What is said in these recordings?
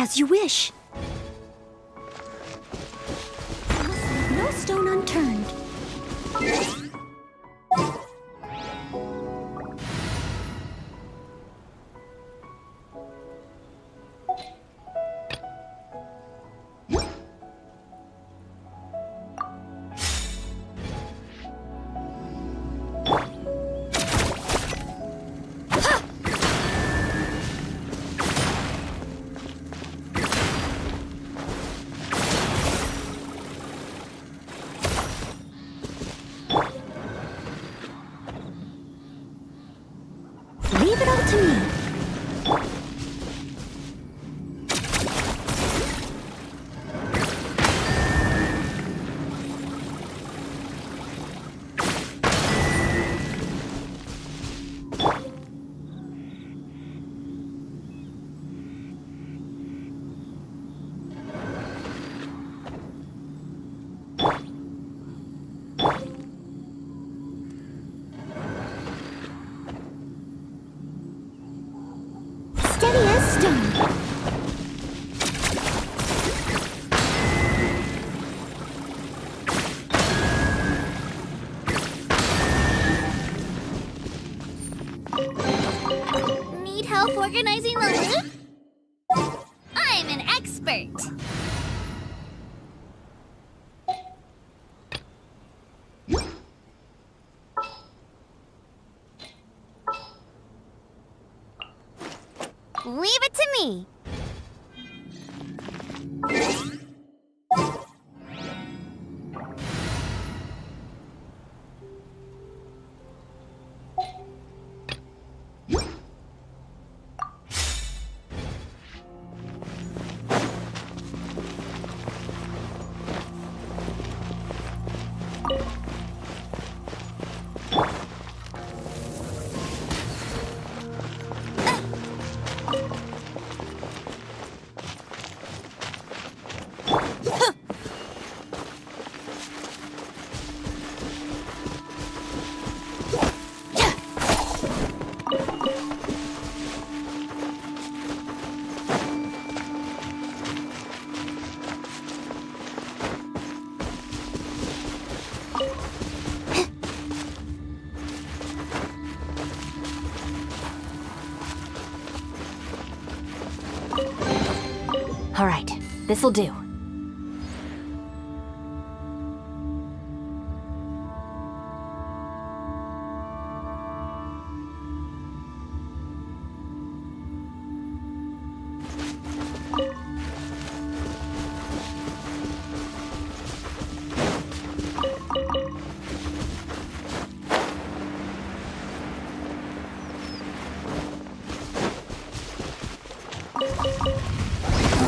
As you wish. I must leave no stone unturned. Leave it all to me. Steady as stone. Need help organizing the loot? I'm an expert. Leave it to me. All right, this'll do.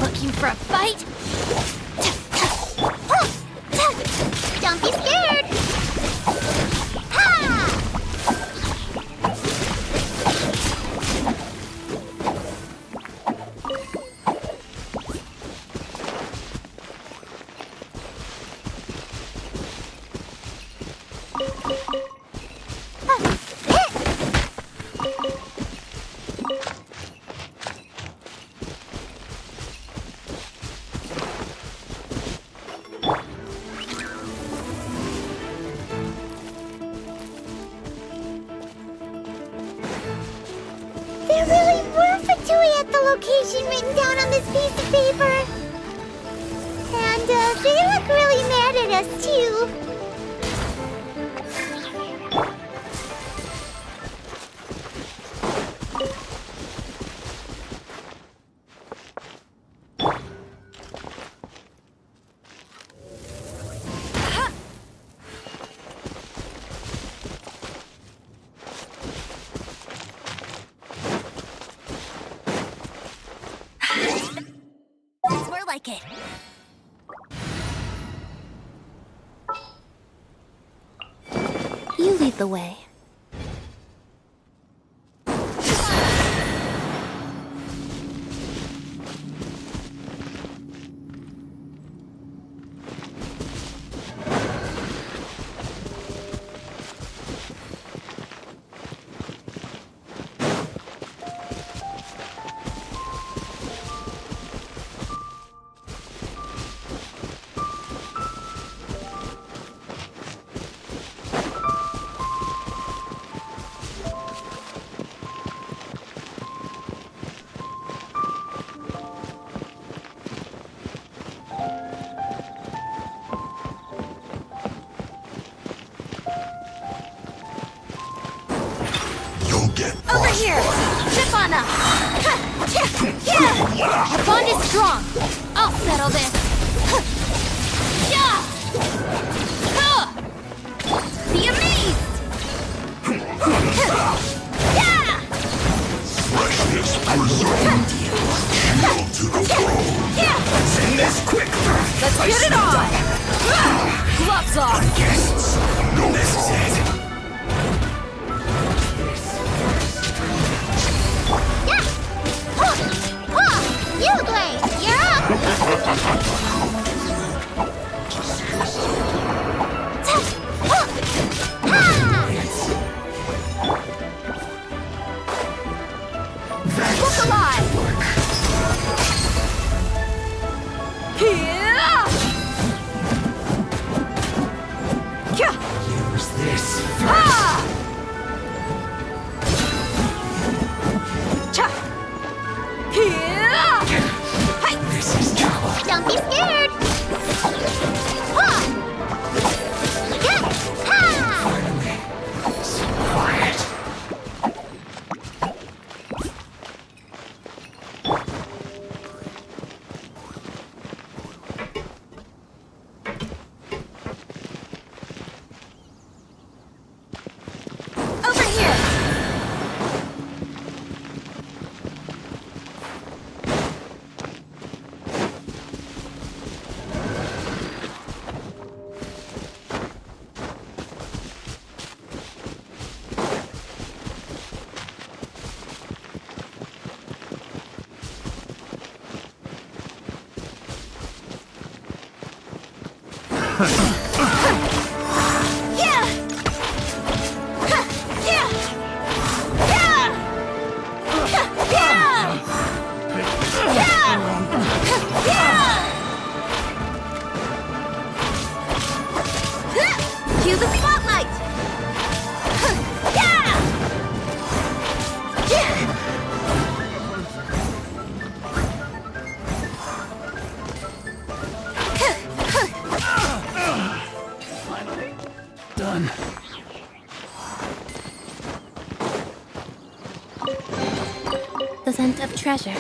Looking for a fight? Don't be scared! Ha! There really were Fatui at the location written down on this piece of paper. And they look really mad at us, too. It's more like it. You lead the way. enough. Our bond is strong. I'll settle this. Be amazed. Freshness preserved. Shield to the throne. Let's end this quick. Let's get it on. Gloves off. Guests, no this is it. You play. You're up. Look alive. Use this. This is trouble. Don't be scared. Finally. So quiet. Over here. Cue the spotlight! Finally. Done. The scent of treasure.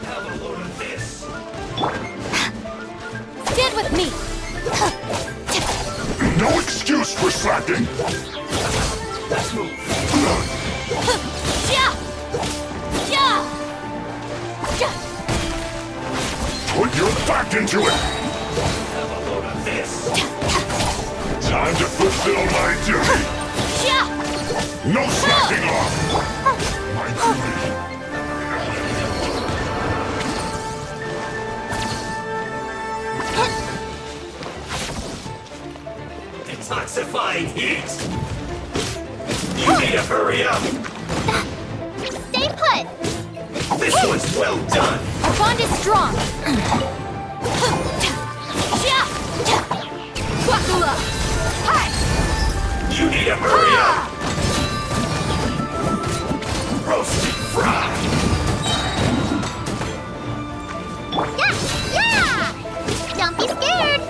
Have a load of this. Stand with me! No excuse for slacking. Let's move. Put your back into it. Have a load of this. Time to fulfill my duty. No slacking off. My duty. Detoxifying heat. You need to hurry up. Stay put. This one's well done. Our bond is strong. Wakula! Hi! You need to hurry up. Roasted fried. Yeah! Don't be scared.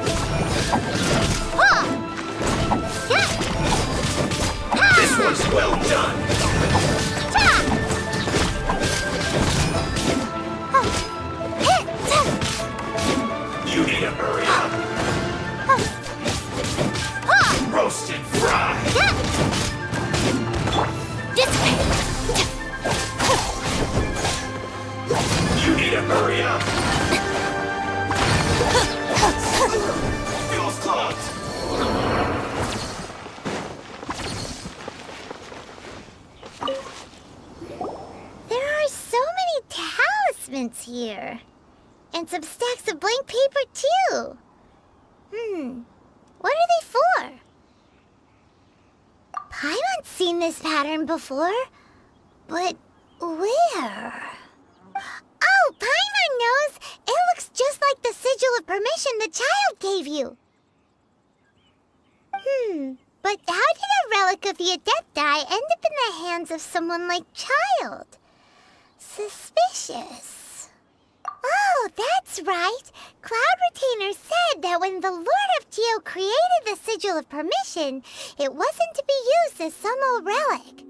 This one's well done. You need to hurry up. Roasted fried. Dissipate! You need to hurry up. Fuel's clogged. There are so many talismans here. And some stacks of blank paper, too. What are they for? Paimon's seen this pattern before. But where? Oh, Paimon knows! It looks just like the sigil of permission the child gave you. But how did a relic of the Adepti end up in the hands of someone like Child? Suspicious. Oh, that's right. Cloud Retainer said that when the Lord of Geo created the Sigil of Permission, it wasn't to be used as some old relic.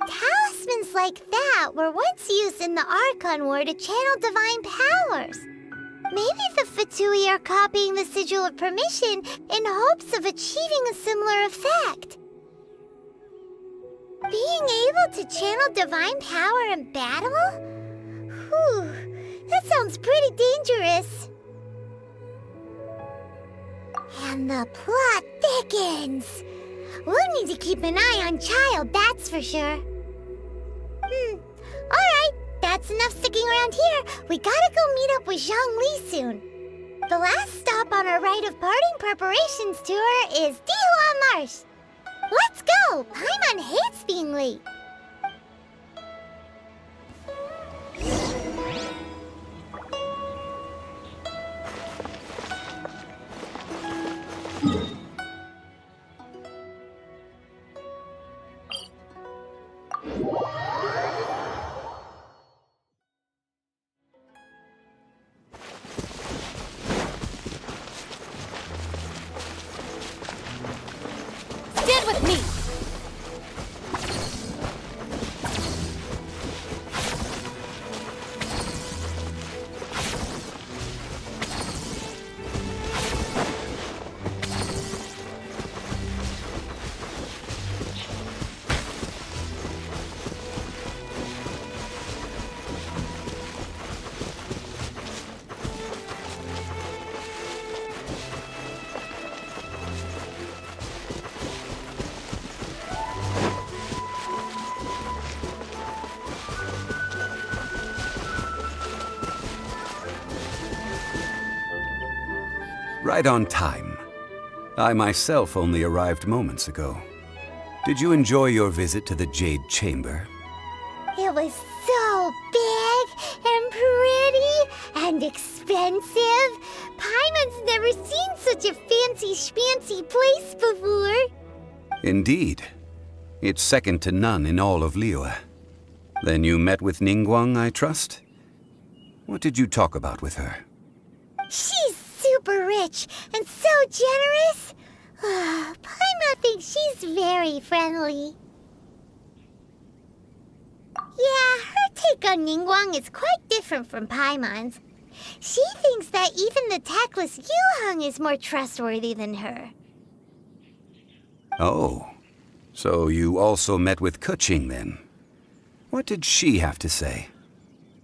Talismans like that were once used in the Archon War to channel divine powers. Maybe the Fatui are copying the Sigil of Permission in hopes of achieving a similar effect. Being able to channel divine power in battle? Whew, that sounds pretty dangerous. And the plot thickens. We'll need to keep an eye on Child, that's for sure. Alright, that's enough sticking around here. We gotta go meet up with Zhongli soon. The last stop on our rite of parting preparations tour is Dihua Marsh. Let's go! Paimon hates being late. Stand with me! Right on time. I myself only arrived moments ago. Did you enjoy your visit to the Jade Chamber? It was so big and pretty and expensive. Paimon's never seen such a fancy schmancy place before. Indeed. It's second to none in all of Liyue. Then you met with Ningguang, I trust? What did you talk about with her? She's super rich and so generous. Paimon thinks she's very friendly. Yeah, her take on Ningguang is quite different from Paimon's. She thinks that even the tactless Yuheng is more trustworthy than her. Oh, so you also met with Keqing then? What did she have to say?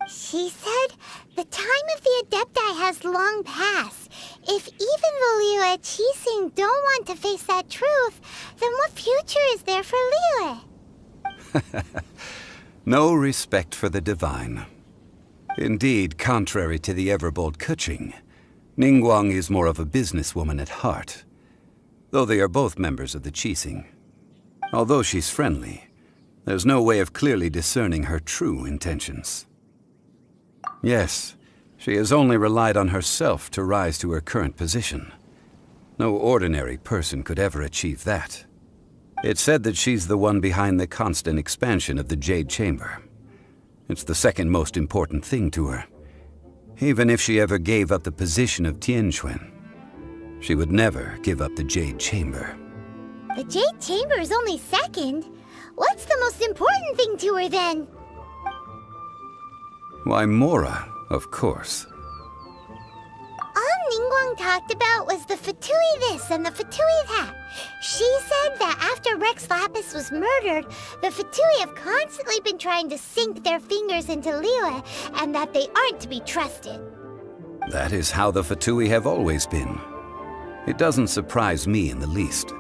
She said the time of the Adepti has long passed. If even the Liyue Qixing don't want to face that truth, then what future is there for Liyue? No respect for the divine. Indeed, contrary to the ever-bold Keqing, Ningguang is more of a businesswoman at heart, though they are both members of the Qixing. Although she's friendly, there's no way of clearly discerning her true intentions. Yes, she has only relied on herself to rise to her current position. No ordinary person could ever achieve that. It's said that she's the one behind the constant expansion of the Jade Chamber. It's the second most important thing to her. Even if she ever gave up the position of Tianquan, she would never give up the Jade Chamber. The Jade Chamber is only second. What's the most important thing to her then? Why, Mora, of course. All Ningguang talked about was the Fatui this and the Fatui that. She said that after Rex Lapis was murdered, the Fatui have constantly been trying to sink their fingers into Liyue, and that they aren't to be trusted. That is how the Fatui have always been. It doesn't surprise me in the least.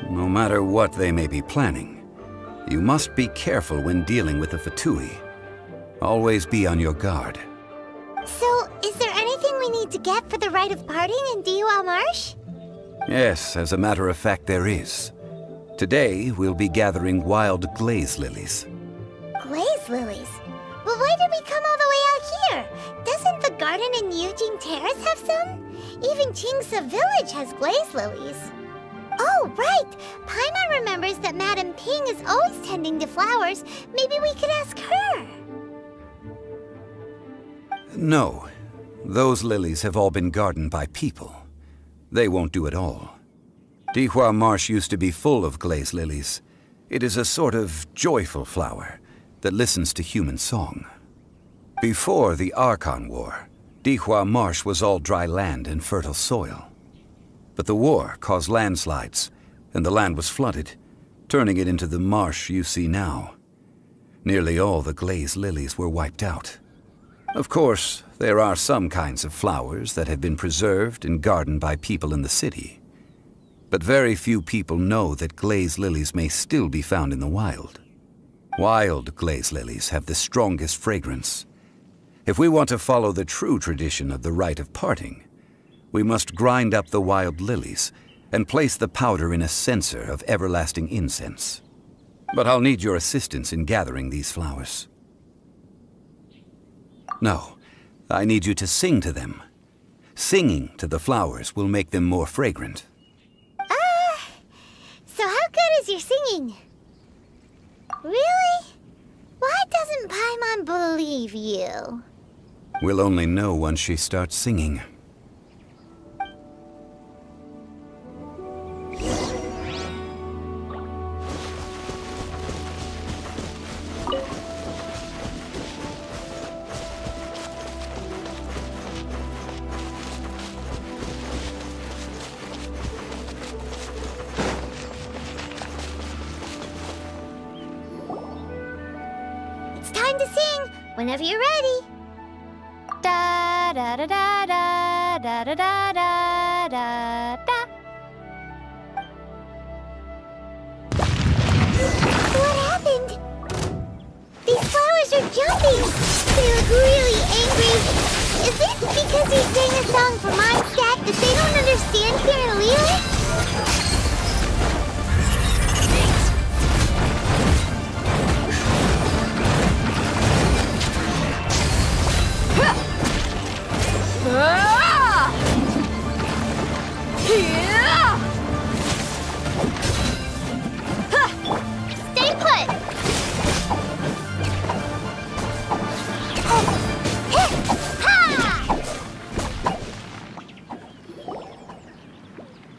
No matter what they may be planning, you must be careful when dealing with the Fatui. Always be on your guard. So, is there anything we need to get for the rite of parting in Dihua Marsh? Yes, as a matter of fact, there is. Today, we'll be gathering wild glaze lilies. Glaze lilies? Well, why did we come all the way out here? Doesn't the garden in Eugene Terrace have some? Even Chingsa Village has glaze lilies. Oh, right! Paimon remembers that Madame Ping is always tending to flowers. Maybe we could ask her. No. Those lilies have all been gardened by people. They won't do it all. Dihua Marsh used to be full of glaze lilies. It is a sort of joyful flower that listens to human song. Before the Archon War, Dihua Marsh was all dry land and fertile soil. But the war caused landslides, and the land was flooded, turning it into the marsh you see now. Nearly all the glaze lilies were wiped out. Of course, there are some kinds of flowers that have been preserved and gardened by people in the city. But very few people know that glaze lilies may still be found in the wild. Wild glaze lilies have the strongest fragrance. If we want to follow the true tradition of the rite of parting, we must grind up the wild lilies and place the powder in a censer of everlasting incense. But I'll need your assistance in gathering these flowers. No, I need you to sing to them. Singing to the flowers will make them more fragrant. So how good is your singing? Really? Why doesn't Paimon believe you? We'll only know once she starts singing. It's time to sing, whenever you're ready. Da da da da da da da da da da da. What happened? These flowers are jumping. They look really angry. Is it because he sang a song for Mondstadt that they don't understand here in Liyue? Stay put!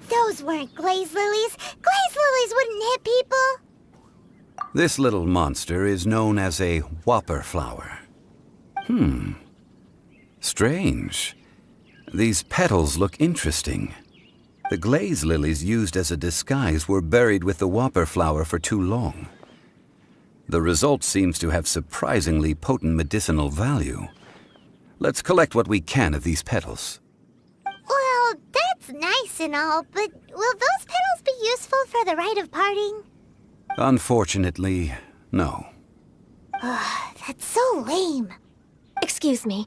Those weren't glaze lilies. Glaze lilies wouldn't hit people. This little monster is known as a whopper flower. Strange. These petals look interesting. The glaze lilies used as a disguise were buried with the whopper flower for too long. The result seems to have surprisingly potent medicinal value. Let's collect what we can of these petals. Well, that's nice and all, but will those petals be useful for the rite of parting? Unfortunately, no. That's so lame. Excuse me.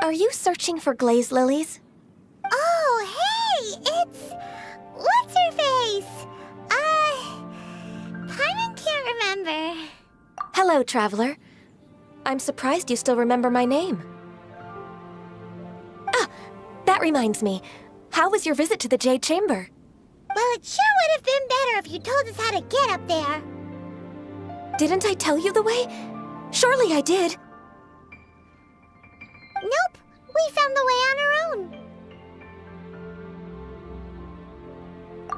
Are you searching for glaze lilies? Oh, hey! It's... what's her face? Paimon can't remember. Hello, traveler. I'm surprised you still remember my name. Ah, that reminds me. How was your visit to the Jade Chamber? Well, it sure would have been better if you told us how to get up there. Didn't I tell you the way? Surely I did. Nope, we found the way on our own.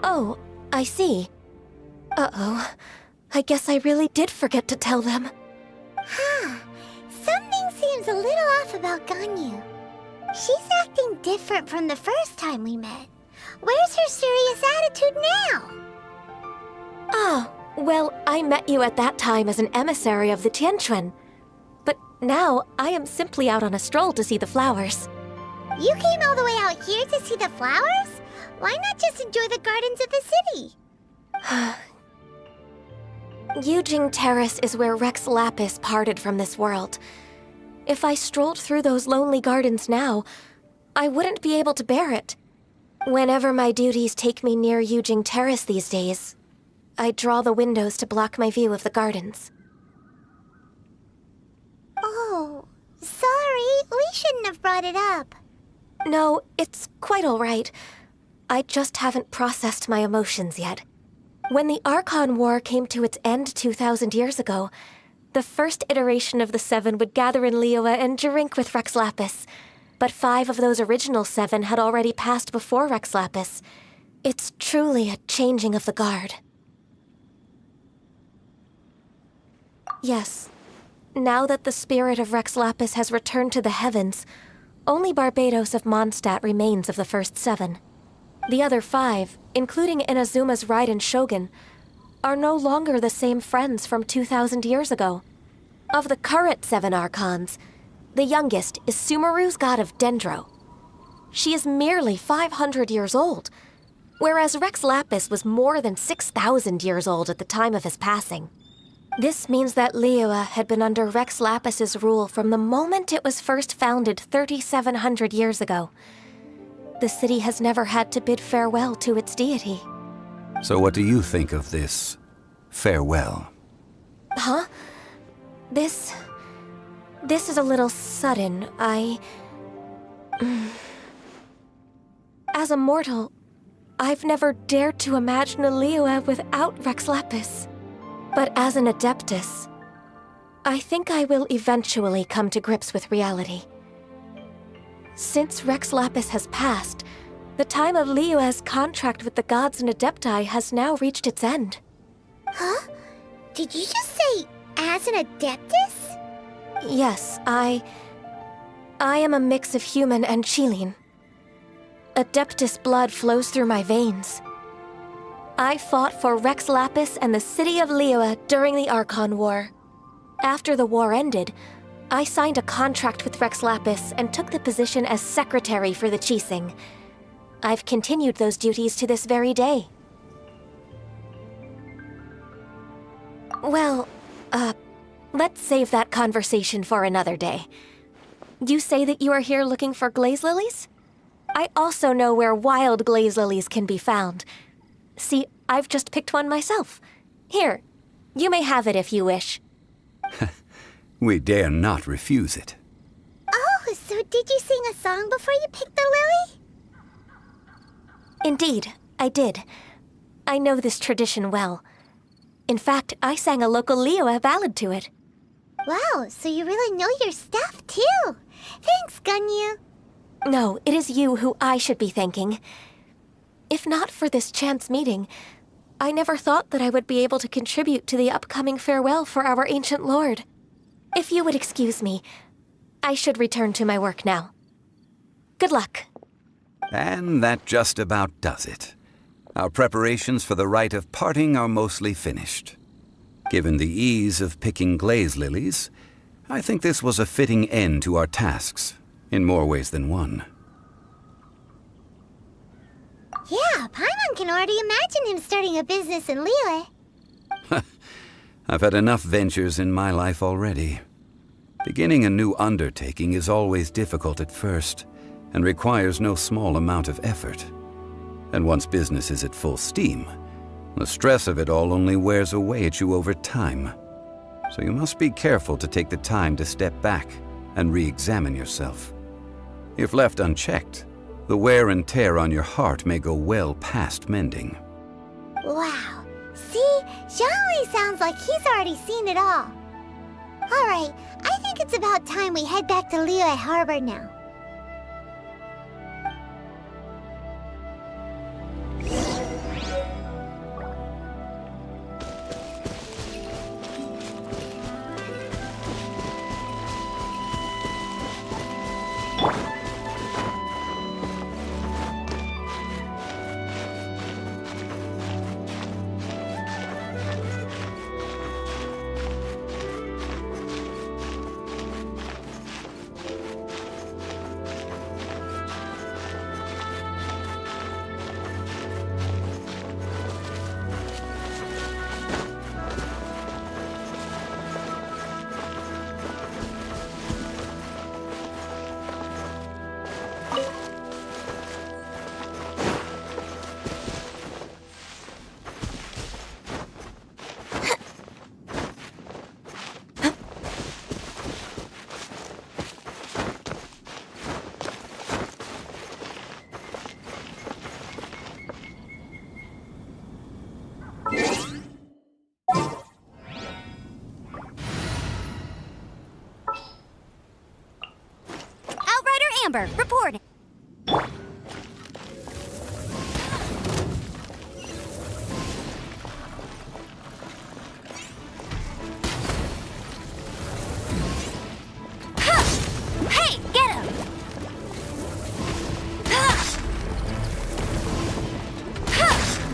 Oh, I see. Uh-oh. I guess I really did forget to tell them. Something seems a little off about Ganyu. She's acting different from the first time we met. Where's her serious attitude now? Ah, well, I met you at that time as an emissary of the Tianquan. But now, I am simply out on a stroll to see the flowers. You came all the way out here to see the flowers? Why not just enjoy the gardens of the city? Eugene Terrace is where Rex Lapis parted from this world. If I strolled through those lonely gardens now, I wouldn't be able to bear it. Whenever my duties take me near Eugene Terrace these days, I draw the windows to block my view of the gardens. Oh, Sorry, we shouldn't have brought it up. No, it's quite all right. I just haven't processed my emotions yet. When the Archon War came to its end 2,000 years ago, the first iteration of the Seven would gather in Liyue and drink with Rex Lapis. But 5 of those original 7 had already passed before Rex Lapis. It's truly a changing of the guard. Yes. Now that the spirit of Rex Lapis has returned to the heavens, only Barbados of Mondstadt remains of the first 7. The other 5, including Inazuma's Raiden Shogun, are no longer the same friends from 2,000 years ago. Of the current 7 Archons, the youngest is Sumeru's god of Dendro. She is merely 500 years old, whereas Rex Lapis was more than 6,000 years old at the time of his passing. This means that Liyue had been under Rex Lapis's rule from the moment it was first founded 3,700 years ago. The city has never had to bid farewell to its deity. So what do you think of this farewell? Huh? This is a little sudden. As a mortal, I've never dared to imagine a Liyue without Rex Lapis. But as an Adeptus, I think I will eventually come to grips with reality. Since Rex Lapis has passed, the time of Liyue's contract with the gods and Adepti has now reached its end. Huh? Did you just say, as an Adeptus? Yes, I am a mix of human and Chilean. Adeptus blood flows through my veins. I fought for Rex Lapis and the city of Liyue during the Archon War. After the war ended, I signed a contract with Rex Lapis and took the position as secretary for the Qixing. I've continued those duties to this very day. Well, let's save that conversation for another day. You say that you are here looking for glaze lilies? I also know where wild glaze lilies can be found. See, I've just picked one myself. Here, you may have it if you wish. We dare not refuse it. Oh, so did you sing a song before you picked the lily? Indeed, I did. I know this tradition well. In fact, I sang a local Liyue ballad to it. Wow, so you really know your stuff, too. Thanks, Gunyu. No, it is you who I should be thanking. If not for this chance meeting, I never thought that I would be able to contribute to the upcoming farewell for our ancient lord. If you would excuse me, I should return to my work now. Good luck. And that just about does it. Our preparations for the rite of parting are mostly finished. Given the ease of picking glaze lilies, I think this was a fitting end to our tasks, in more ways than one. Yeah, Paimon can already imagine him starting a business in Liyue. I've had enough ventures in my life already. Beginning a new undertaking is always difficult at first, and requires no small amount of effort. And once business is at full steam, the stress of it all only wears away at you over time. So you must be careful to take the time to step back and re-examine yourself. If left unchecked, the wear and tear on your heart may go well past mending. Wow. See? Zhongli sounds like he's already seen it all. Alright, I think it's about time we head back to Liyue Harbor now. Amber, reporting. Hey, get him!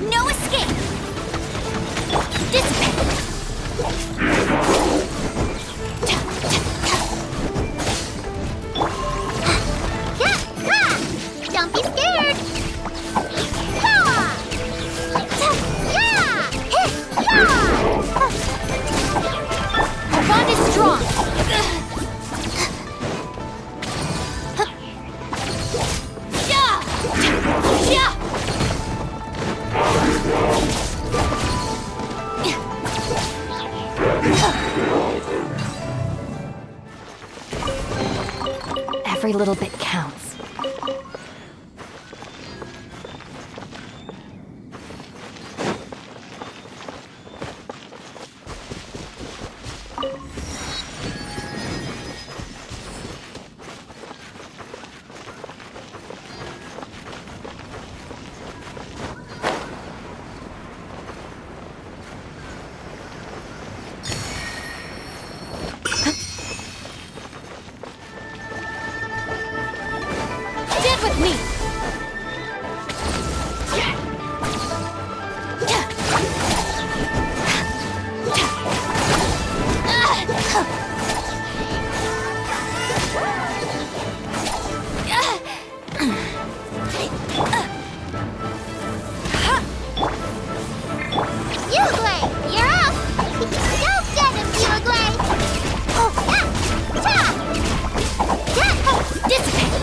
No escape! Dissipate! Don't be scared! Our bond is strong! Every little bit counts. With me! Uruguay, you're up! Go get him, Uruguay! Dissipate!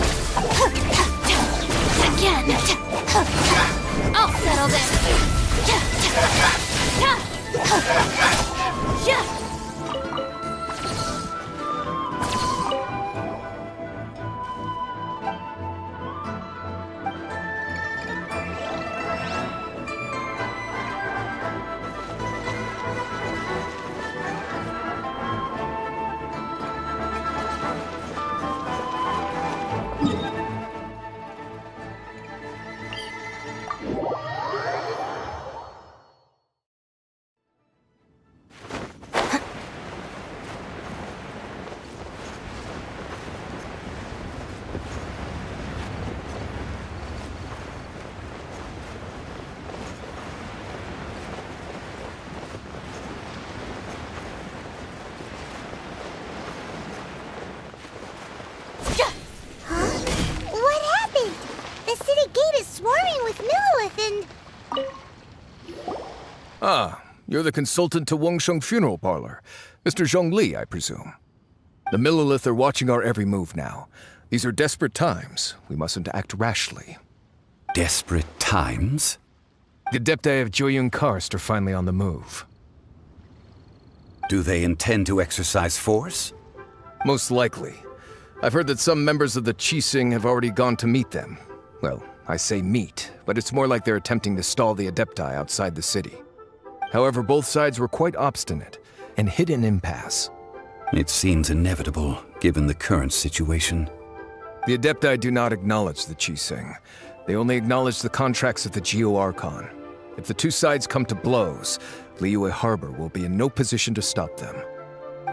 Again! I'll settle this! Ah, you're the consultant to Wengsheng Funeral Parlor. Mr. Zhongli, I presume. The Millilith are watching our every move now. These are desperate times. We mustn't act rashly. Desperate times? The Adepti of Joyun Karst are finally on the move. Do they intend to exercise force? Most likely. I've heard that some members of the Qixing have already gone to meet them. Well, I say meet, but it's more like they're attempting to stall the Adepti outside the city. However, both sides were quite obstinate and hit an impasse. It seems inevitable, given the current situation. The Adepti do not acknowledge the Qixing. They only acknowledge the contracts of the Geo-Archon. If the two sides come to blows, Liyue Harbor will be in no position to stop them.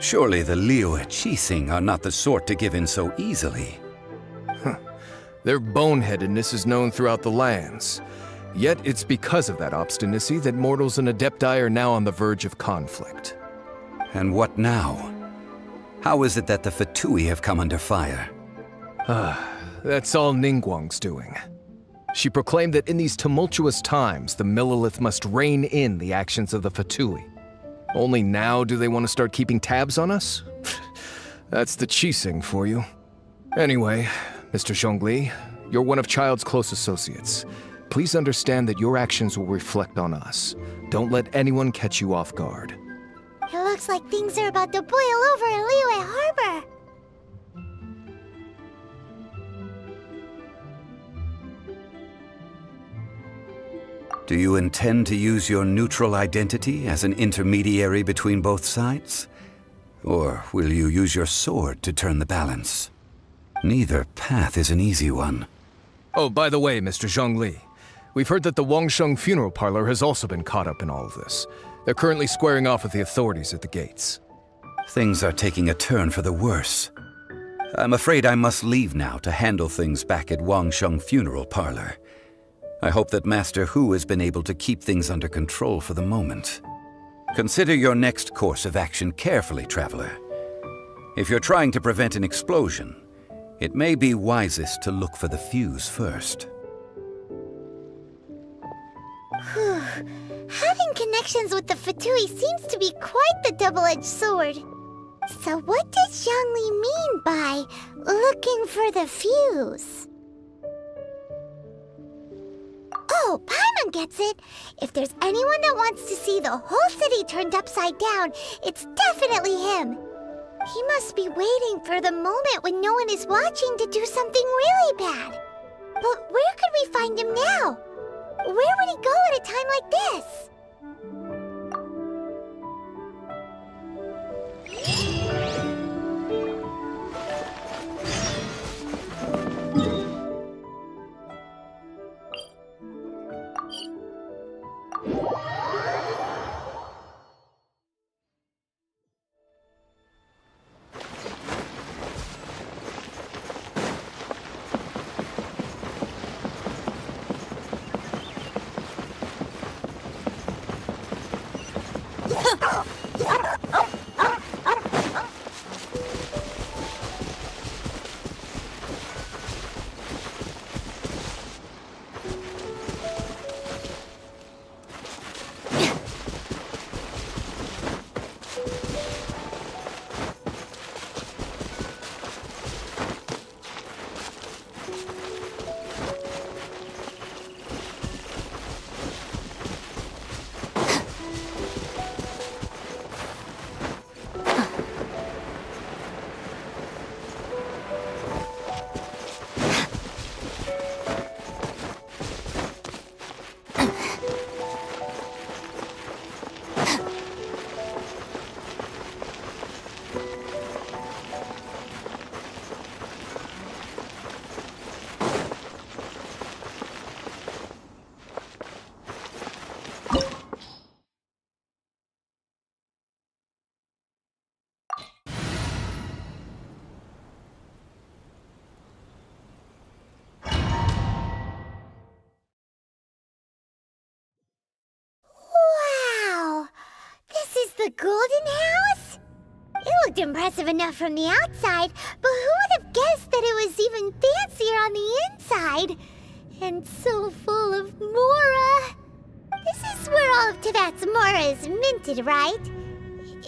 Surely the Liyue Qixing are not the sort to give in so easily. Their boneheadedness is known throughout the lands. Yet it's because of that obstinacy that mortals and Adepti are now on the verge of conflict. And what now? How is it that the Fatui have come under fire? That's all Ningguang's doing. She proclaimed that in these tumultuous times, the Millilith must rein in the actions of the Fatui. Only now do they want to start keeping tabs on us? That's the Qixing for you. Anyway, Mr. Zhongli, you're one of Child's close associates. Please understand that your actions will reflect on us. Don't let anyone catch you off guard. It looks like things are about to boil over in Liyue Harbor. Do you intend to use your neutral identity as an intermediary between both sides? Or will you use your sword to turn the balance? Neither path is an easy one. Oh, by the way, Mr. Zhongli, we've heard that the Wangsheng funeral parlor has also been caught up in all of this. They're currently squaring off with the authorities at the gates. Things are taking a turn for the worse. I'm afraid I must leave now to handle things back at Wangsheng funeral parlor. I hope that Master Hu has been able to keep things under control for the moment. Consider your next course of action carefully, traveler. If you're trying to prevent an explosion, it may be wisest to look for the fuse first. Having connections with the Fatui seems to be quite the double-edged sword. So what does Zhongli mean by looking for the fuse? Oh, Paimon gets it! If there's anyone that wants to see the whole city turned upside down, it's definitely him. He must be waiting for the moment when no one is watching to do something really bad. But where could we find him now? Where would he go at a time like this? The Golden House? It looked impressive enough from the outside, but who would have guessed that it was even fancier on the inside? And so full of Mora. This is where all of Teyvat's Mora is minted, right?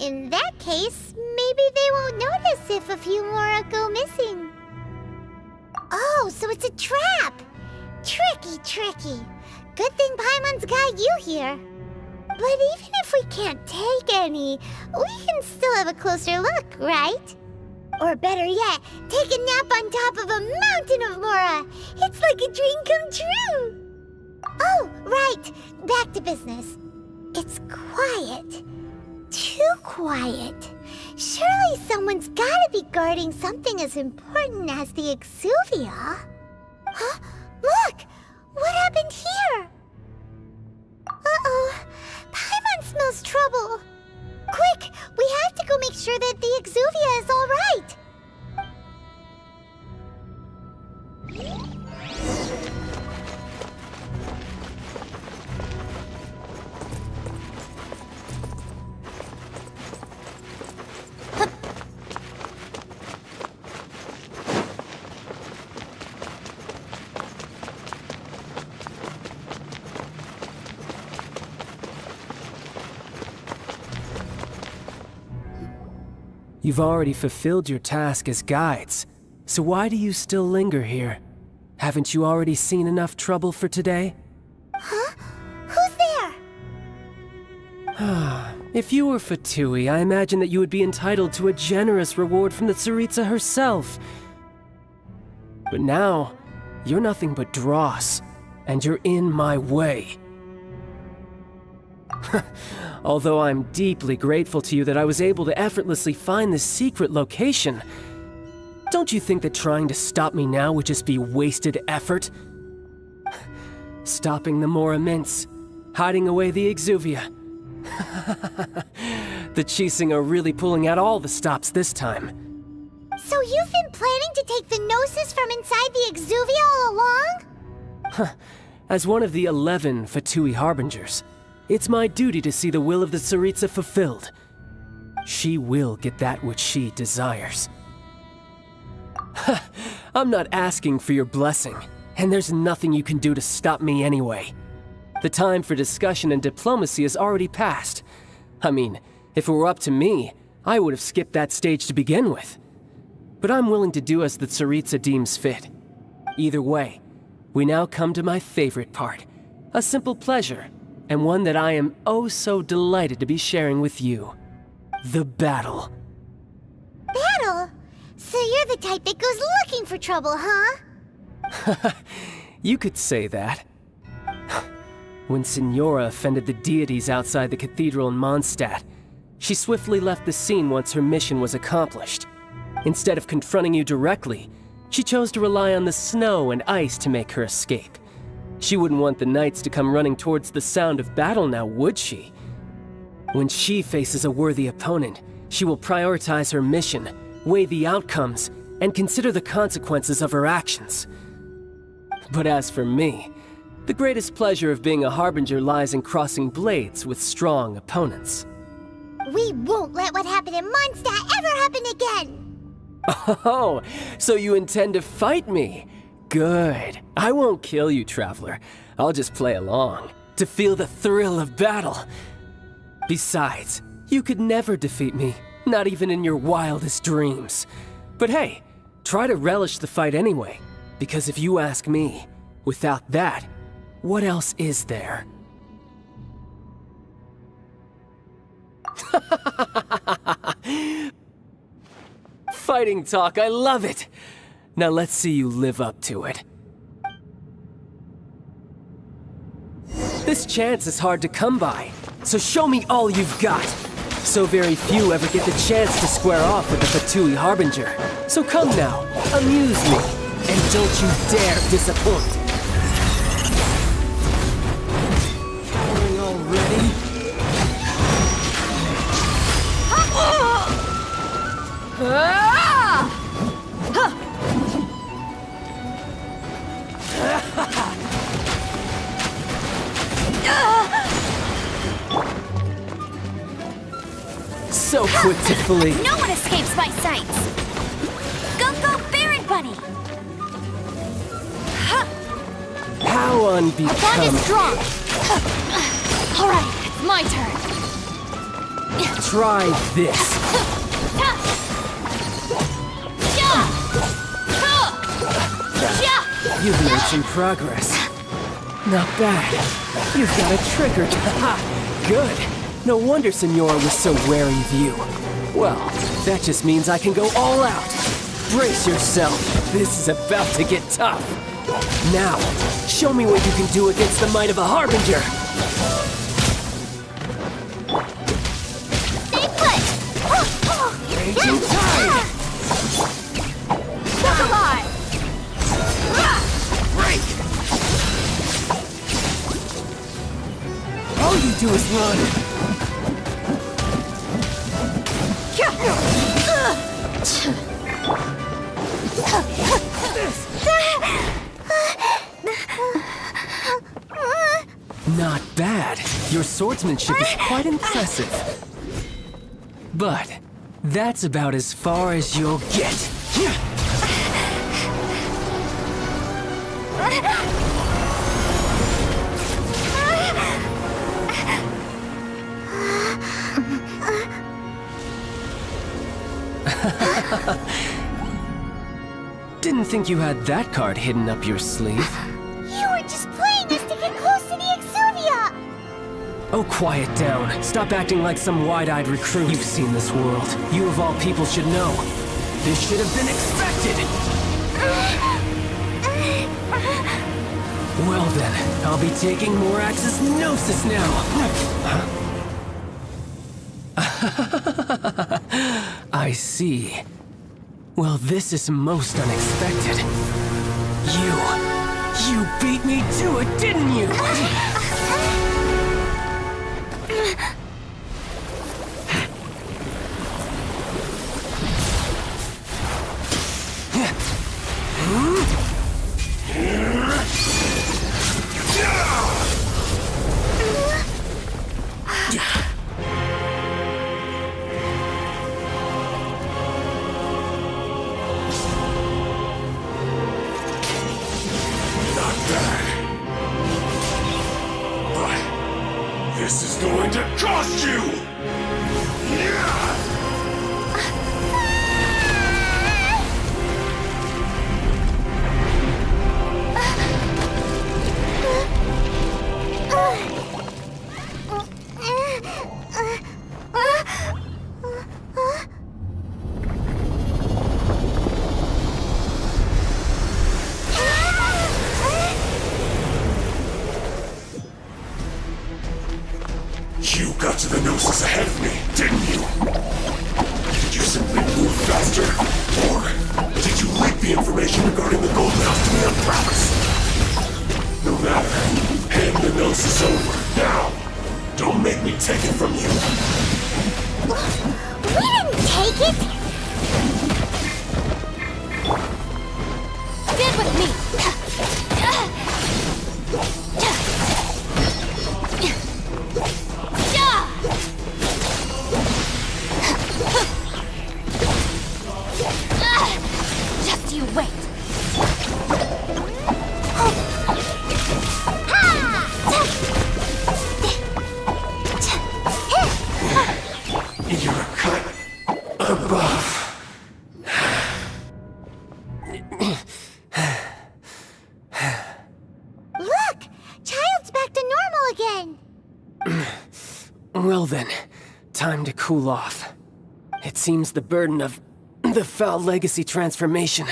In that case, maybe they won't notice if a few Mora go missing. Oh, so it's a trap! Tricky, tricky. Good thing Paimon's got you here. But even if we can't take any, we can still have a closer look, right? Or better yet, take a nap on top of a mountain of Mora. It's like a dream come true. Oh, right. Back to business. It's quiet. Too quiet. Surely someone's gotta be guarding something as important as the Exuvia. Huh? Look! What happened here? Uh-oh. Paimon smells trouble. Quick! We have to go make sure that the Exuvia is all right. You've already fulfilled your task as guides, so why do you still linger here? Haven't you already seen enough trouble for today? Huh? Who's there? If you were Fatui, I imagine that you would be entitled to a generous reward from the Tsaritsa herself. But now, you're nothing but dross, and you're in my way. Although I'm deeply grateful to you that I was able to effortlessly find this secret location, Don't you think that trying to stop me now would just be wasted effort? Stopping the Mora Mints, hiding away the Exuvia. The Chising are really pulling out all the stops this time. So you've been planning to take the Gnosis from inside the Exuvia all along? As one of the 11 Fatui Harbingers, it's my duty to see the will of the Tsaritsa fulfilled. She will get that which she desires. I'm not asking for your blessing, and there's nothing you can do to stop me anyway. The time for discussion and diplomacy has already passed. I mean, if it were up to me, I would have skipped that stage to begin with. But I'm willing to do as the Tsaritsa deems fit. Either way, we now come to my favorite part. A simple pleasure, and one that I am oh so delighted to be sharing with you. The battle. Battle? So you're the type that goes looking for trouble, huh? You could say that. When Signora offended the deities outside the cathedral in Mondstadt, she swiftly left the scene once her mission was accomplished. Instead of confronting you directly, she chose to rely on the snow and ice to make her escape. She wouldn't want the knights to come running towards the sound of battle now, would she? When she faces a worthy opponent, she will prioritize her mission, weigh the outcomes, and consider the consequences of her actions. But as for me, the greatest pleasure of being a Harbinger lies in crossing blades with strong opponents. We won't let what happened in Mondstadt ever happen again! Oh, so you intend to fight me? Good. I won't kill you, Traveler. I'll just play along, to feel the thrill of battle. Besides, you could never defeat me, not even in your wildest dreams. But hey, try to relish the fight anyway, because if you ask me, without that, what else is there? Fighting talk, I love it! Now let's see you live up to it. This chance is hard to come by, so show me all you've got. So very few ever get the chance to square off with the Fatui Harbinger. So come now, amuse me, and don't you dare disappoint. Going already? So quick to flee. No one escapes my sights! Go, Baron Bunny! How Bond unbecoming. is strong! Alright, it's my turn! Try this. You've made some progress. Not bad. You've got a trigger. Good. No wonder Signora was so wary of you. Well, that just means I can go all out. Brace yourself. This is about to get tough. Now, show me what you can do against the might of a Harbinger. Stay put! Raging Tide! Stuck alive! Break! All you do is run. Not bad. Your swordsmanship is quite impressive. But that's about as far as you'll get. Didn't think you had that card hidden up your sleeve. You were just playing us to get close to the Exuvia! Oh, quiet down. Stop acting like some wide-eyed recruit. You've seen this world. You of all people should know. This should have been expected! Well then, I'll be taking Morax's Gnosis now! I see. Well, this is most unexpected. You beat me to it, didn't you? This is going to cost you! You got to the Gnosis ahead of me, didn't you? Did you simply move faster? Or did you leak the information regarding the Golden House to me on purpose? No matter. Hand the Gnosis over, now! Don't make me take it from you! We didn't take it! Stand with me! Just you wait! You're a cut above. Look! Child's back to normal again! Well then, time to cool off. It seems the burden of the foul legacy transformation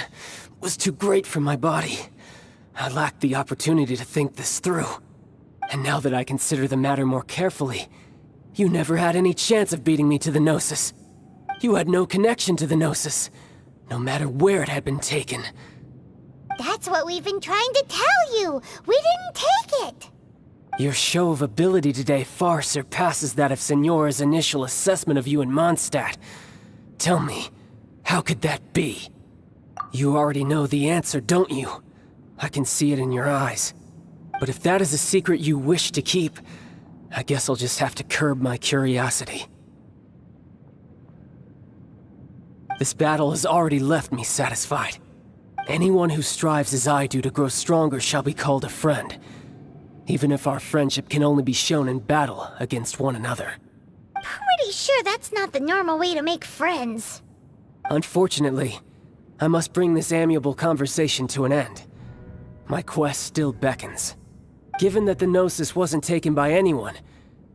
was too great for my body. I lacked the opportunity to think this through. And now that I consider the matter more carefully, you never had any chance of beating me to the Gnosis. You had no connection to the Gnosis, no matter where it had been taken. That's what we've been trying to tell you! We didn't take it! Your show of ability today far surpasses that of Signora's initial assessment of you in Mondstadt. Tell me, how could that be? You already know the answer, don't you? I can see it in your eyes. But if that is a secret you wish to keep, I guess I'll just have to curb my curiosity. This battle has already left me satisfied. Anyone who strives as I do to grow stronger shall be called a friend, even if our friendship can only be shown in battle against one another. Pretty sure that's not the normal way to make friends. Unfortunately, I must bring this amiable conversation to an end. My quest still beckons. Given that the Gnosis wasn't taken by anyone,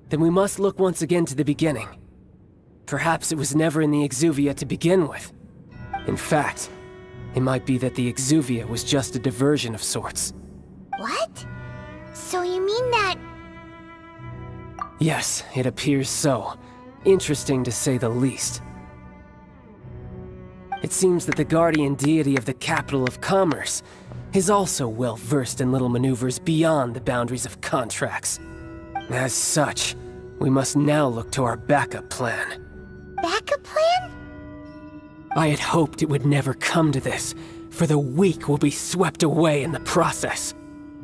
then we must look once again to the beginning. Perhaps it was never in the Exuvia to begin with. In fact, it might be that the Exuvia was just a diversion of sorts. What? So you mean that... Yes, it appears so. Interesting to say the least. It seems that the guardian deity of the capital of commerce is also well versed in little maneuvers beyond the boundaries of contracts. As such, we must now look to our backup plan. backup plan? I had hoped it would never come to this, for the weak will be swept away in the process.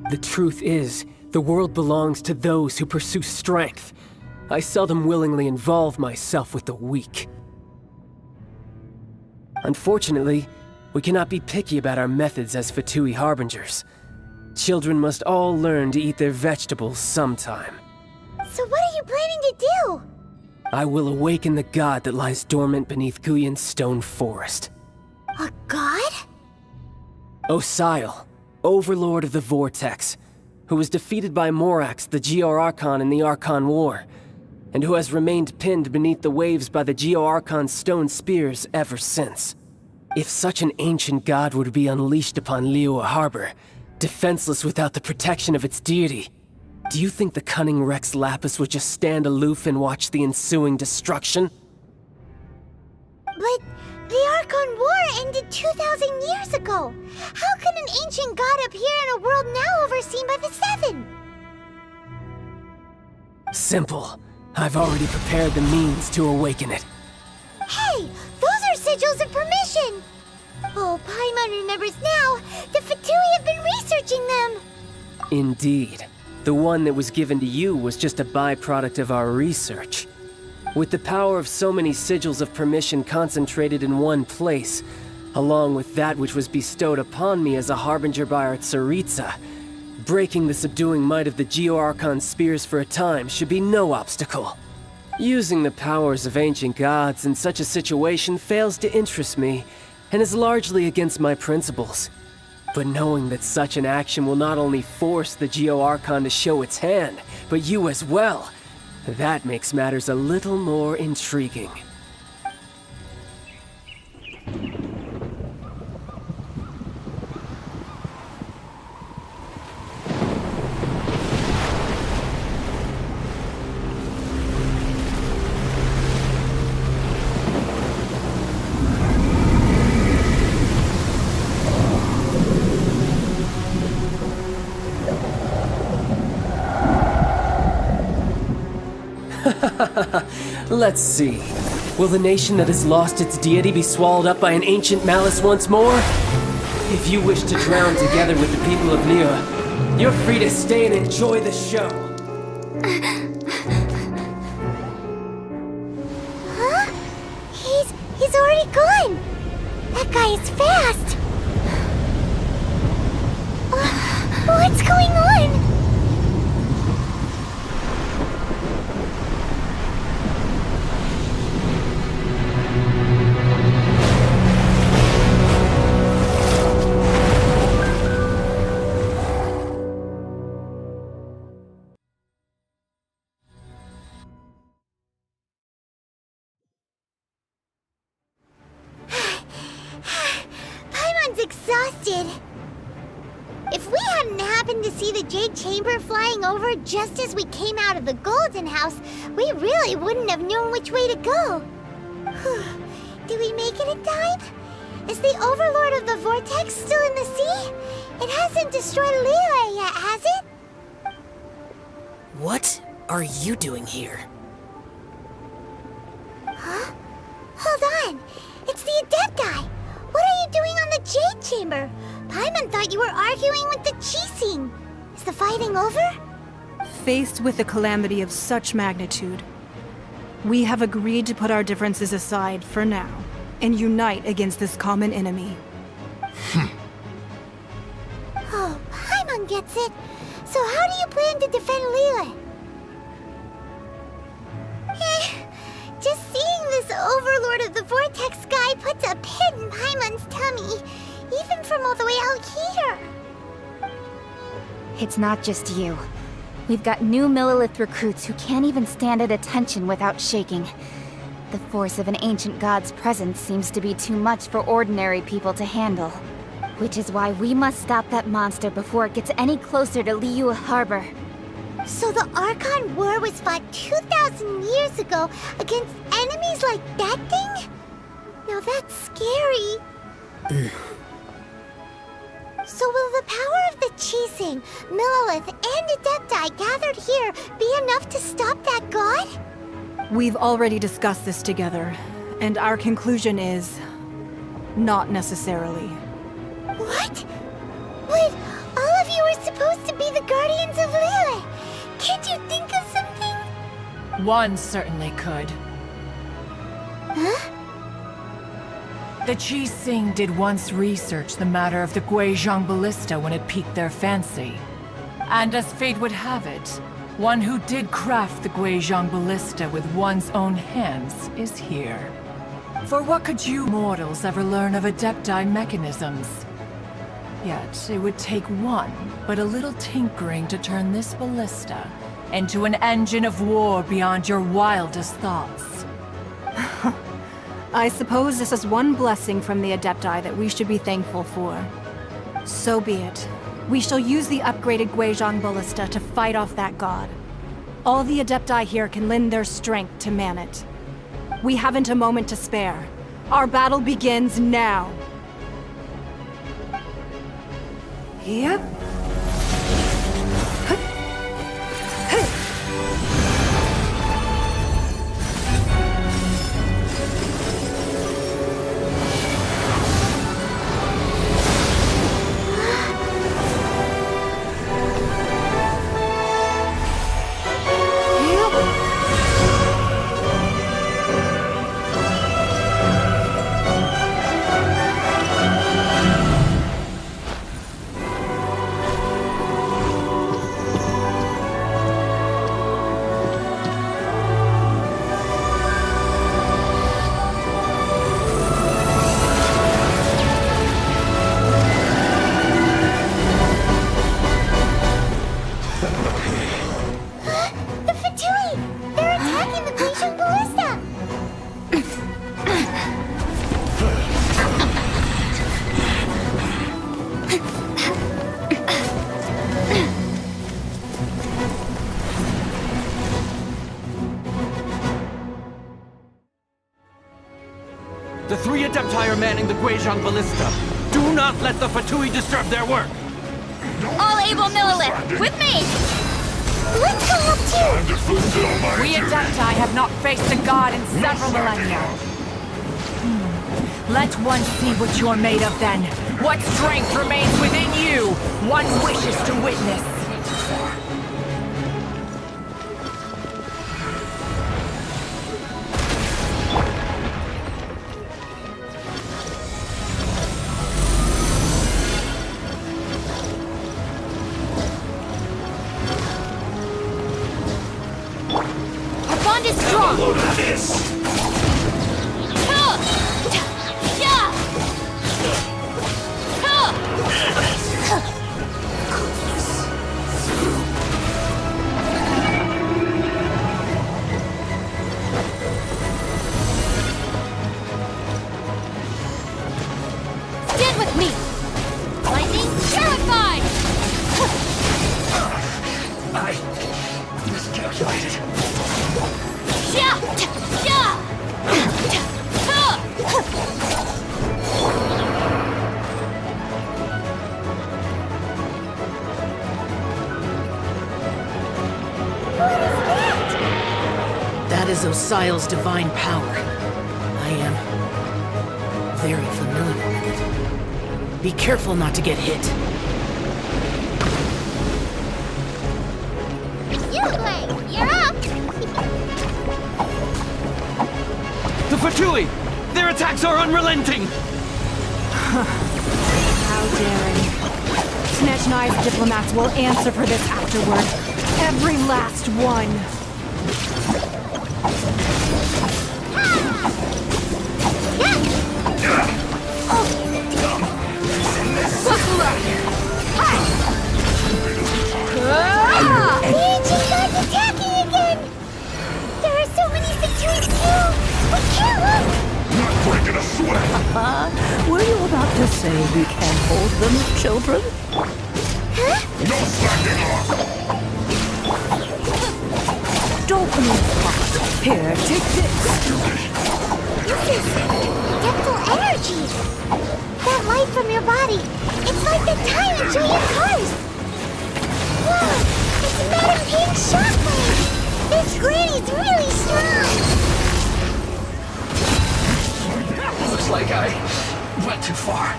The truth is, the world belongs to those who pursue strength. I seldom willingly involve myself with the weak. Unfortunately, we cannot be picky about our methods as Fatui Harbingers. Children must all learn to eat their vegetables sometime. So what are you planning to do? I will awaken the god that lies dormant beneath Guyon's stone forest. A god? Osile, overlord of the Vortex, who was defeated by Morax, the Geo-Archon in the Archon War, and who has remained pinned beneath the waves by the Geo-Archon's stone spears ever since. If such an ancient god were to be unleashed upon Liyue Harbor, defenseless without the protection of its deity, do you think the cunning Rex Lapis would just stand aloof and watch the ensuing destruction? But The Archon War ended 2,000 years ago. How can an ancient god appear in a world now overseen by the Seven? Simple. I've already prepared the means to awaken it. Hey, those are sigils of permission! Oh, Paimon remembers now. The Fatui have been researching them. Indeed. The one that was given to you was just a byproduct of our research. With the power of so many sigils of permission concentrated in one place, along with that which was bestowed upon me as a harbinger by our Tsaritsa, breaking the subduing might of the Geo-Archon spears for a time should be no obstacle. Using the powers of ancient gods in such a situation fails to interest me, and is largely against my principles. But knowing that such an action will not only force the Geo-Archon to show its hand, but you as well, that makes matters a little more intriguing. Let's see. Will the nation that has lost its deity be swallowed up by an ancient malice once more? If you wish to drown together with the people of Liyue, you're free to stay and enjoy the show. Huh? He's already gone. That guy is fast. What's going on? Exhausted. If we hadn't happened to see the Jade Chamber flying over just as we came out of the Golden House, we really wouldn't have known which way to go. Did we make it in time? Is the Overlord of the Vortex still in the sea? It hasn't destroyed Liyue yet, has it? What are you doing here? Huh? Hold on. It's the Adepti. What are you doing on the Jade Chamber? Paimon thought you were arguing with the Qixing. Is the fighting over? Faced with a calamity of such magnitude, we have agreed to put our differences aside for now and unite against this common enemy. Oh, Paimon gets it. So how do you plan to defend Liyue? Just seeing this Overlord of the Vortex guy puts a pit in Paimon's tummy, even from all the way out here. It's not just you. We've got new Millelith recruits who can't even stand at attention without shaking. The force of an ancient god's presence seems to be too much for ordinary people to handle. Which is why we must stop that monster before it gets any closer to Liyue Harbor. So the Archon War was fought 2,000 years ago against enemies like that thing? Now that's scary. So will the power of the Qixing, Millelith, and Adepti gathered here be enough to stop that god? We've already discussed this together, and our conclusion is... not necessarily. What? But all of you are supposed to be the guardians of Liyue. Can't you think of something? One certainly could. Huh? The Qixing did once research the matter of the Guizhong Ballista when it piqued their fancy. And as fate would have it, one who did craft the Guizhong Ballista with one's own hands is here. For what could you mortals ever learn of Adepti mechanisms? Yet, it would take one, but a little tinkering to turn this ballista into an engine of war beyond your wildest thoughts. I suppose this is one blessing from the Adepti that we should be thankful for. So be it. We shall use the upgraded Guizhong Ballista to fight off that god. All the Adepti here can lend their strength to man it. We haven't a moment to spare. Our battle begins now. Yep. The Fatui! They're attacking the Guizhong Ballista! The 3 Adepti are manning the Guizhong Ballista. Do not let the Fatui disturb their work. All able Millilith, with me! Let's go up too! Time to fulfill my We duty. Adepti have not faced a god in several millennia. Let one see what you're made of then. What strength remains within you, one wishes to witness. Our bond is strong! Load of this. Stand with me! Lightning terrified! I miscalculated. Yeah! Yeah! That is Osial's divine power. I am very familiar with it. Be careful not to get hit. Yulei, you're up! The Fatui! Their attacks are unrelenting! How daring. Snatch Knives diplomats will answer for this afterward. Every last one. The ancient god's attacking again! There are so many Fatuis too! We can't look! Not breaking a sweat. Were you about to say we can't hold them, children? No slacking off. Don't move fast. Here, take this. This is depthful energy! That light from your body, it's like the time in giant cars! Whoa! It's Madam Ping's shockwave! This granny's really strong! Looks like I went too far.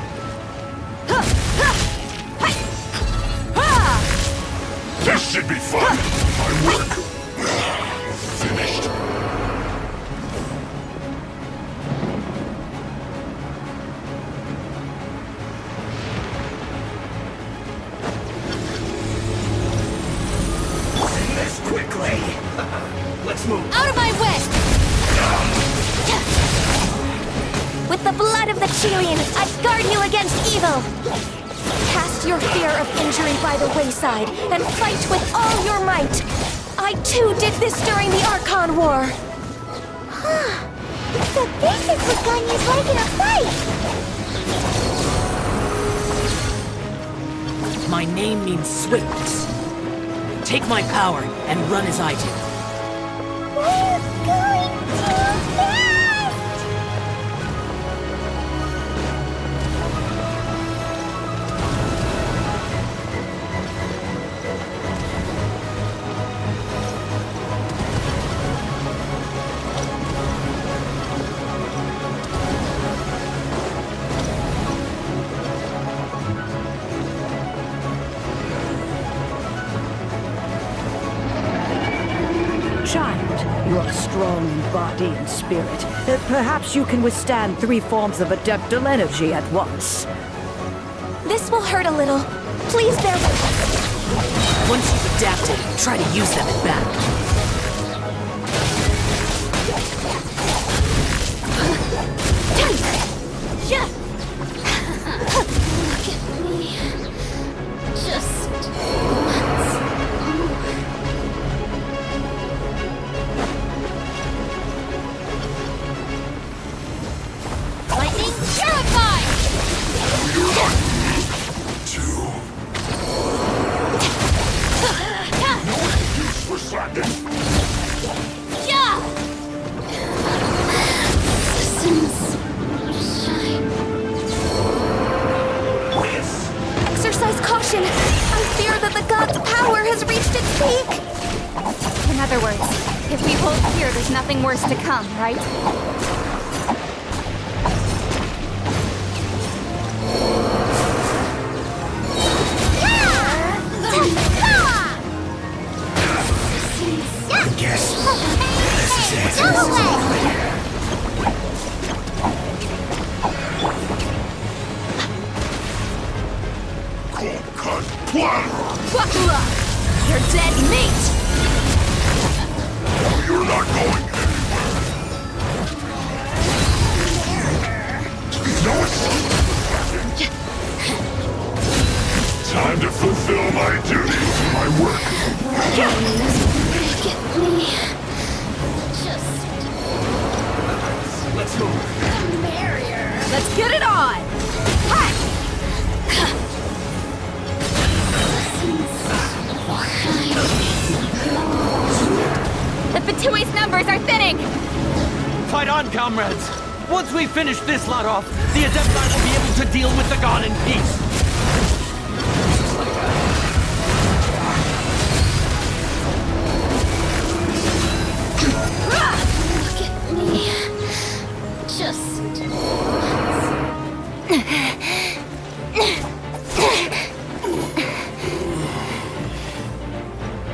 This should be fun. My work finished. This quickly. Let's move. Out of my way! With the blood of the Chilean, I guard you against evil! Cast your fear of injury by the wayside and fight with all your might! I too did this during the Archon War! So this is what Ganya's like in a fight! My name means swiftness. Take my power and run as I do. We're going too fast! You're strong in body and spirit. Perhaps you can withstand 3 forms of adeptal energy at once. This will hurt a little. Please bear with us. Once you've adapted, try to use them in battle. Yeah. Look at me. Just once. Lightning Purify! For slacking. Yeah! Systems shine. Exercise caution. I fear that the god's power has reached its peak. In other words, if we hold here, there's nothing worse to come, right? You're dead meat! You're not going Time to fulfill my duties, my work. Look at me. Just Let's go. the barrier. Let's get it on! The Fatui's numbers are thinning! Fight on, comrades! Once we finish this lot off, the Adepti will be able to deal with the god in peace! Look at me. Just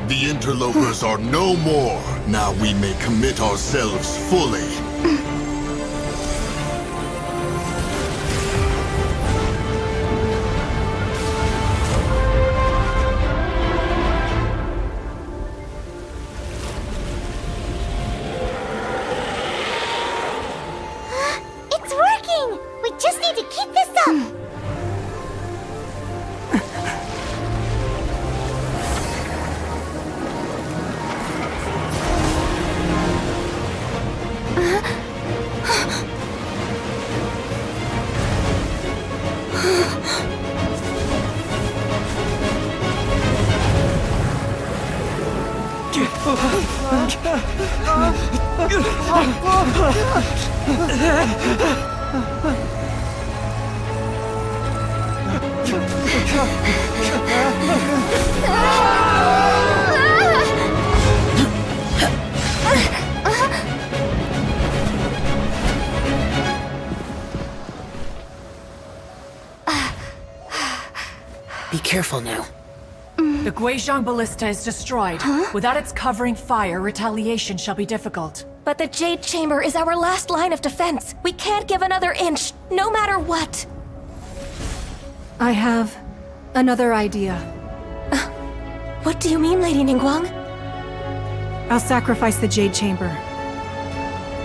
The interlopers are no more. Now we may commit ourselves fully. It's working! We just need to keep this up! Be careful now. The Guizhong Ballista is destroyed. Without its covering fire, retaliation shall be difficult. But the Jade Chamber is our last line of defense. We can't give another inch, no matter what. I have another idea. What do you mean, Lady Ningguang? I'll sacrifice the Jade Chamber.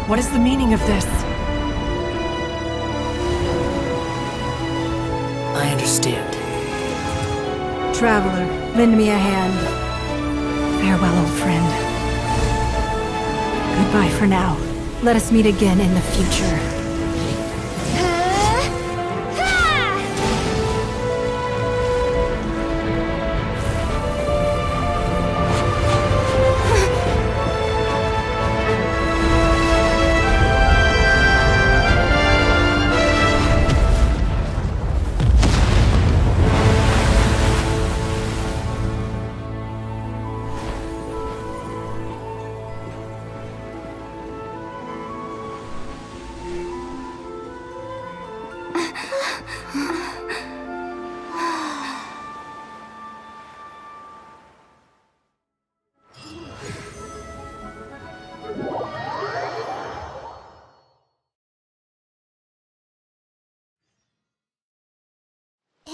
What is the meaning of this? I understand. Traveler, lend me a hand. Farewell, old friend. Goodbye for now. Let us meet again in the future.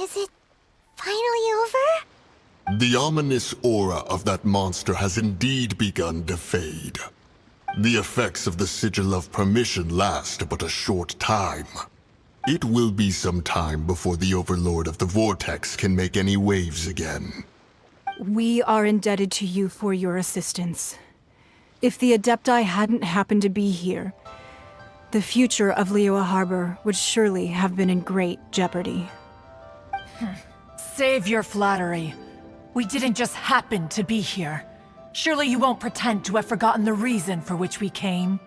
Is it finally over? The ominous aura of that monster has indeed begun to fade. The effects of the Sigil of Permission last but a short time. It will be some time before the Overlord of the Vortex can make any waves again. We are indebted to you for your assistance. If the Adepti hadn't happened to be here, the future of Liyue Harbor would surely have been in great jeopardy. Save your flattery. We didn't just happen to be here. Surely you won't pretend to have forgotten the reason for which we came.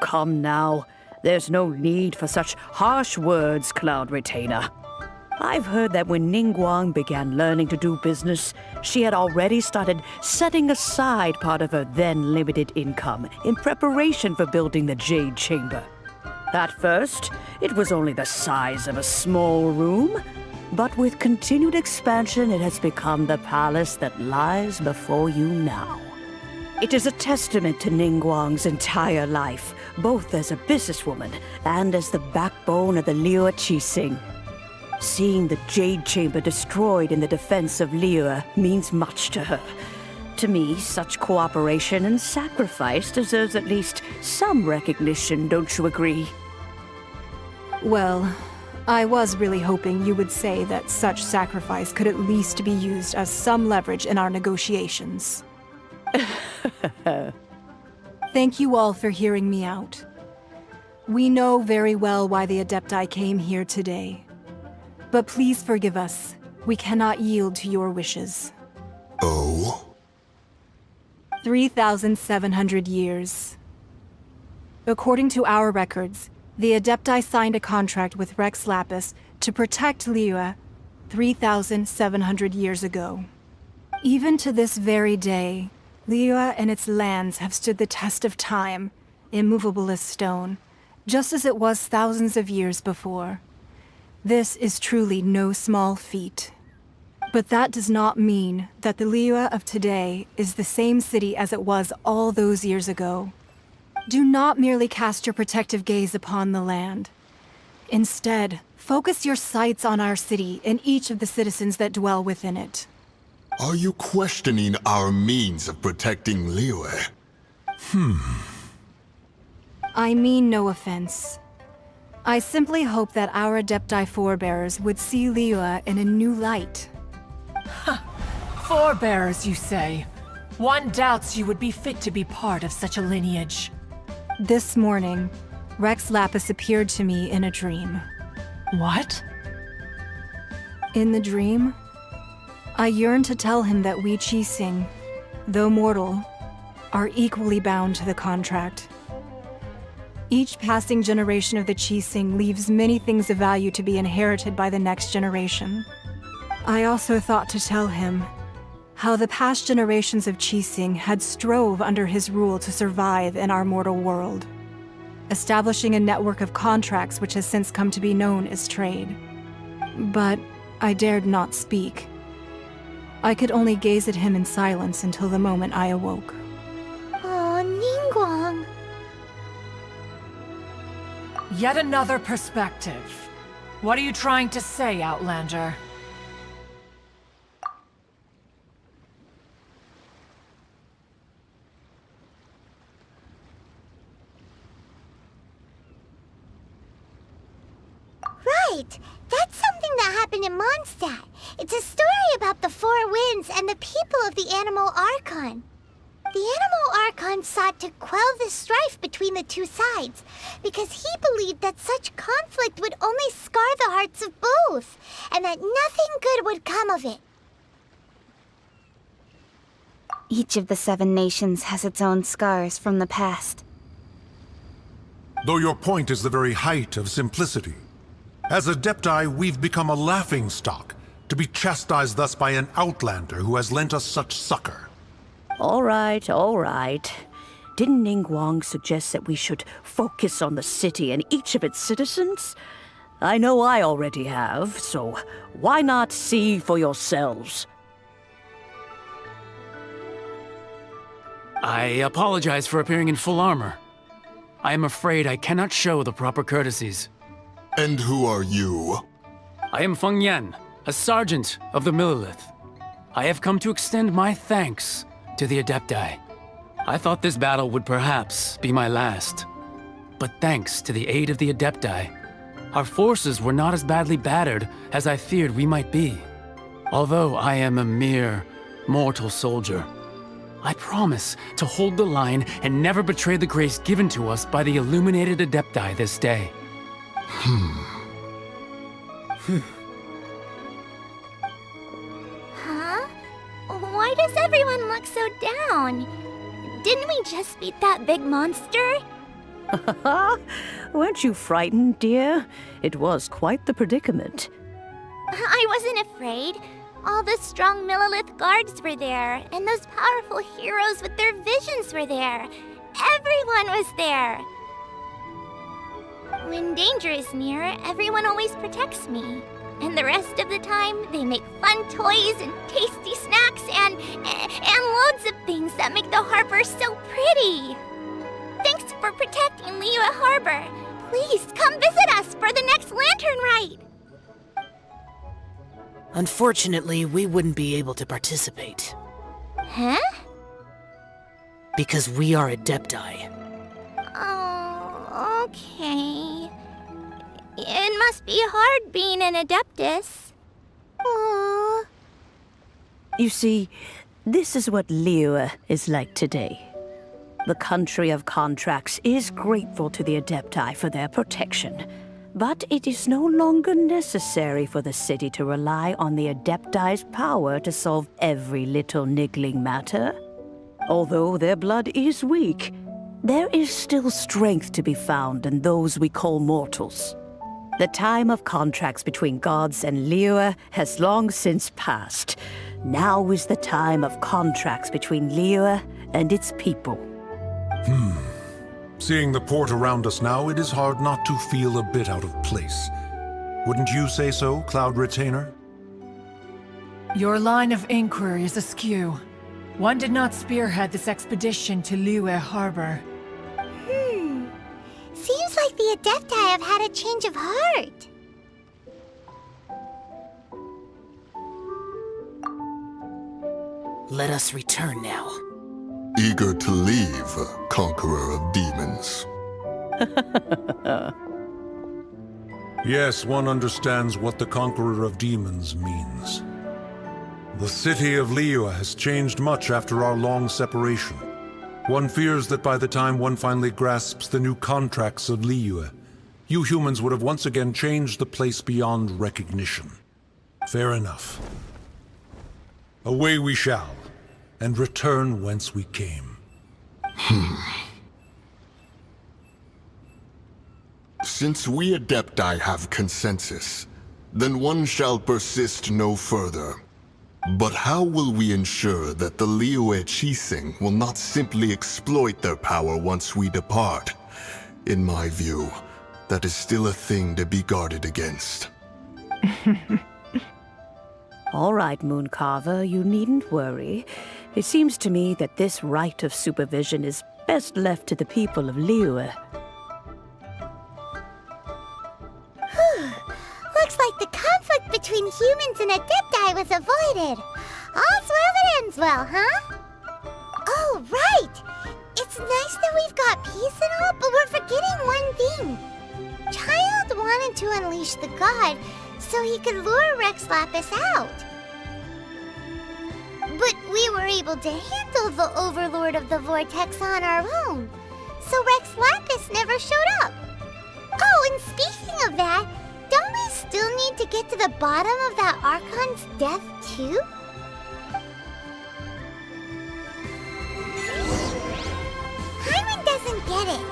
Come now. There's no need for such harsh words, Cloud Retainer. I've heard that when Ningguang began learning to do business, she had already started setting aside part of her then limited income in preparation for building the Jade Chamber. At first, it was only the size of a small room, but with continued expansion, it has become the palace that lies before you now. It is a testament to Ningguang's entire life, both as a businesswoman and as the backbone of the Liyue Qixing. Seeing the Jade Chamber destroyed in the defense of Liyue means much to her. To me, such cooperation and sacrifice deserves at least some recognition, don't you agree? Well, I was really hoping you would say that such sacrifice could at least be used as some leverage in our negotiations. Thank you all for hearing me out. We know very well why the Adepti came here today. But please forgive us. We cannot yield to your wishes. Oh? 3,700 years. According to our records, the Adepti signed a contract with Rex Lapis to protect Liyue 3,700 years ago. Even to this very day, Liyue and its lands have stood the test of time, immovable as stone, just as it was thousands of years before. This is truly no small feat. But that does not mean that the Liyue of today is the same city as it was all those years ago. Do not merely cast your protective gaze upon the land. Instead, focus your sights on our city and each of the citizens that dwell within it. Are you questioning our means of protecting Liyue? I mean no offense. I simply hope that our Adepti forebears would see Liyue in a new light. Forebearers, you say? One doubts you would be fit to be part of such a lineage. This morning, Rex Lapis appeared to me in a dream. What? In the dream, I yearned to tell him that we Qixing, though mortal, are equally bound to the contract. Each passing generation of the Qixing leaves many things of value to be inherited by the next generation. I also thought to tell him how the past generations of Qixing had strove under his rule to survive in our mortal world, establishing a network of contracts which has since come to be known as trade. But I dared not speak. I could only gaze at him in silence until the moment I awoke. Oh, Ningguang. Yet another perspective. What are you trying to say, Outlander? Right! That's something that happened in Mondstadt. It's a story about the Four Winds and the people of the Animal Archon. The Animal Archon sought to quell the strife between the two sides, because he believed that such conflict would only scar the hearts of both, and that nothing good would come of it. Each of the 7 nations has its own scars from the past. Though your point is the very height of simplicity. As Adepti, we've become a laughingstock, to be chastised thus by an outlander who has lent us such succor. All right, all right. Didn't Ningguang suggest that we should focus on the city and each of its citizens? I know I already have, so why not see for yourselves? I apologize for appearing in full armor. I am afraid I cannot show the proper courtesies. And who are you? I am Feng Yan, As Sergeant of the Millelith, I have come to extend my thanks to the Adepti. I thought this battle would perhaps be my last. But thanks to the aid of the Adepti, our forces were not as badly battered as I feared we might be. Although I am a mere mortal soldier, I promise to hold the line and never betray the grace given to us by the illuminated Adepti this day. Huh? Why does everyone look so down? Didn't we just beat that big monster? Weren't you frightened, dear? It was quite the predicament. I wasn't afraid. All the strong Millelith guards were there, and those powerful heroes with their visions were there. Everyone was there. When danger is near, everyone always protects me. And the rest of the time, they make fun toys and tasty snacks and loads of things that make the harbor so pretty. Thanks for protecting Liyue Harbor. Please come visit us for the next lantern rite. Unfortunately, we wouldn't be able to participate. Huh? Because we are Adepti. Oh, okay. It must be hard being an Adeptus. Aww. You see, this is what Liyue is like today. The country of contracts is grateful to the Adepti for their protection, but it is no longer necessary for the city to rely on the Adepti's power to solve every little niggling matter. Although their blood is weak, there is still strength to be found in those we call mortals. The time of contracts between gods and Liyue has long since passed. Now is the time of contracts between Liyue and its people. Seeing the port around us now, it is hard not to feel a bit out of place. Wouldn't you say so, Cloud Retainer? Your line of inquiry is askew. One did not spearhead this expedition to Liyue Harbor. Seems like the Adepti have had a change of heart. Let us return now. Eager to leave, Conqueror of Demons. Yes, one understands what the Conqueror of Demons means. The city of Liyue has changed much after our long separation. One fears that by the time one finally grasps the new contracts of Liyue, you humans would have once again changed the place beyond recognition. Fair enough. Away we shall, and return whence we came. Since we Adepti have consensus, then one shall persist no further. But how will we ensure that the Liyue Qixing will not simply exploit their power once we depart? In my view, that is still a thing to be guarded against. All right, Mooncarver, you needn't worry. It seems to me that this right of supervision is best left to the people of Liyue. Looks like the conflict between humans and Adepti was avoided. All's well that ends well, huh? Oh, right! It's nice that we've got peace and all, but we're forgetting one thing. Child wanted to unleash the god so he could lure Rex Lapis out. But we were able to handle the Overlord of the Vortex on our own, so Rex Lapis never showed up. Oh, and speaking of that, don't we still need to get to the bottom of that Archon's death, too? Hyman doesn't get it.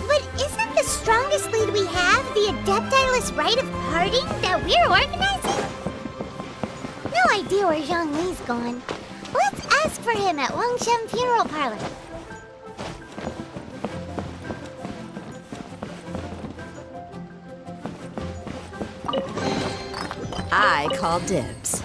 But isn't the strongest lead we have the Adepti-less rite of parting that we're organizing? No idea where Zhang Li's gone. Let's ask for him at Wangshem Funeral Parlor. I call dibs.